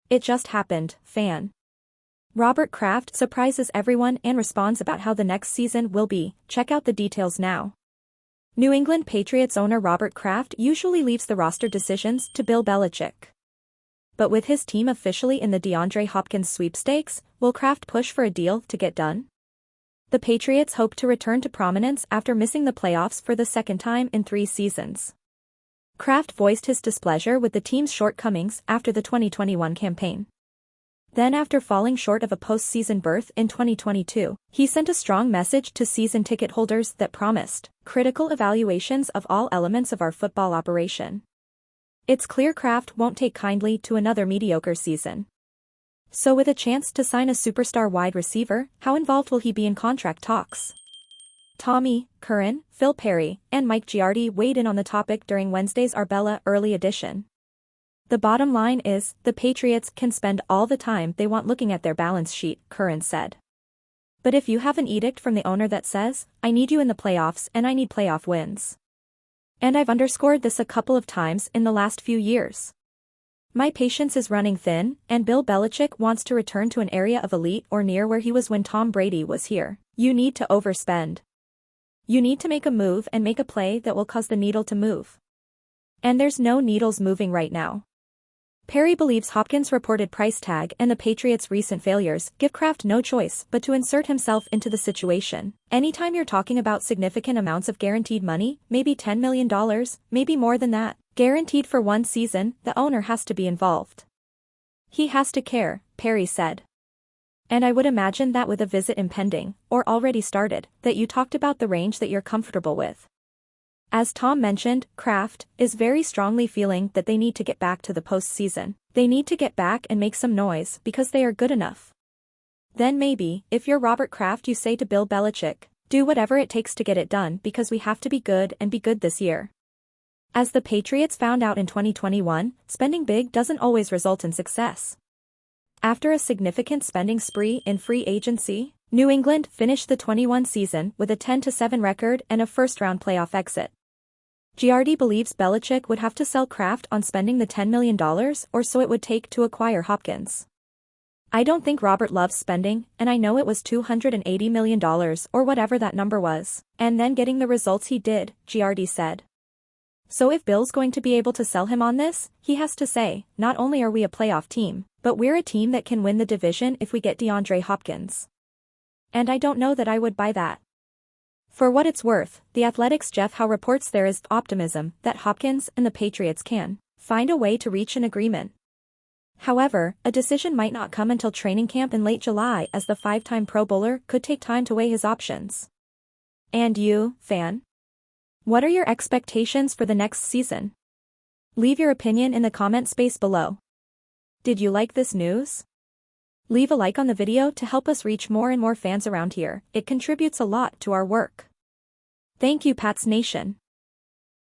It just happened, fan. Robert Kraft surprises everyone and responds about how the next season will be. Check out the details now. New England Patriots owner Robert Kraft usually leaves the roster decisions to Bill Belichick. But with his team officially in the DeAndre Hopkins sweepstakes, will Kraft push for a deal to get done? The Patriots hope to return to prominence after missing the playoffs for the second time in 3 seasons. Kraft voiced his displeasure with the team's shortcomings after the 2021 campaign. Then after falling short of a postseason berth in 2022, he sent a strong message to season ticket holders that promised critical evaluations of all elements of our football operation. It's clear Kraft won't take kindly to another mediocre season. So with a chance to sign a superstar wide receiver, how involved will he be in contract talks? Tommy, Curran, Phil Perry, and Mike Giardi weighed in on the topic during Wednesday's Arbella Early Edition. The bottom line is, the Patriots can spend all the time they want looking at their balance sheet, Curran said. But if you have an edict from the owner that says, I need you in the playoffs and I need playoff wins. And I've underscored this a couple of times in the last few years. My patience is running thin, and Bill Belichick wants to return to an area of elite or near where he was when Tom Brady was here. You need to overspend. You need to make a move and make a play that will cause the needle to move. And there's no needles moving right now. Perry believes Hopkins' reported price tag and the Patriots' recent failures give Kraft no choice but to insert himself into the situation. Anytime you're talking about significant amounts of guaranteed money, maybe $10 million, maybe more than that, guaranteed for 1 season, the owner has to be involved. He has to care, Perry said. And I would imagine that with a visit impending, or already started, that you talked about the range that you're comfortable with. As Tom mentioned, Kraft is very strongly feeling that they need to get back to the postseason. They need to get back and make some noise because they are good enough. Then maybe, if you're Robert Kraft, you say to Bill Belichick, do whatever it takes to get it done because we have to be good and be good this year. As the Patriots found out in 2021, spending big doesn't always result in success. After a significant spending spree in free agency, New England finished the 21 season with a 10-7 record and a first-round playoff exit. Giardi believes Belichick would have to sell Kraft on spending the $10 million or so it would take to acquire Hopkins. I don't think Robert loves spending, and I know it was $280 million or whatever that number was, and then getting the results he did, Giardi said. So if Bill's going to be able to sell him on this, he has to say, not only are we a playoff team, but we're a team that can win the division if we get DeAndre Hopkins. And I don't know that I would buy that. For what it's worth, The Athletic's Jeff Howe reports there is optimism that Hopkins and the Patriots can find a way to reach an agreement. However, a decision might not come until training camp in late July as the 5-time Pro Bowler could take time to weigh his options. And you, fan? What are your expectations for the next season? Leave your opinion in the comment space below. Did you like this news? Leave a like on the video to help us reach more and more fans around here. It contributes a lot to our work. Thank you, Pats Nation.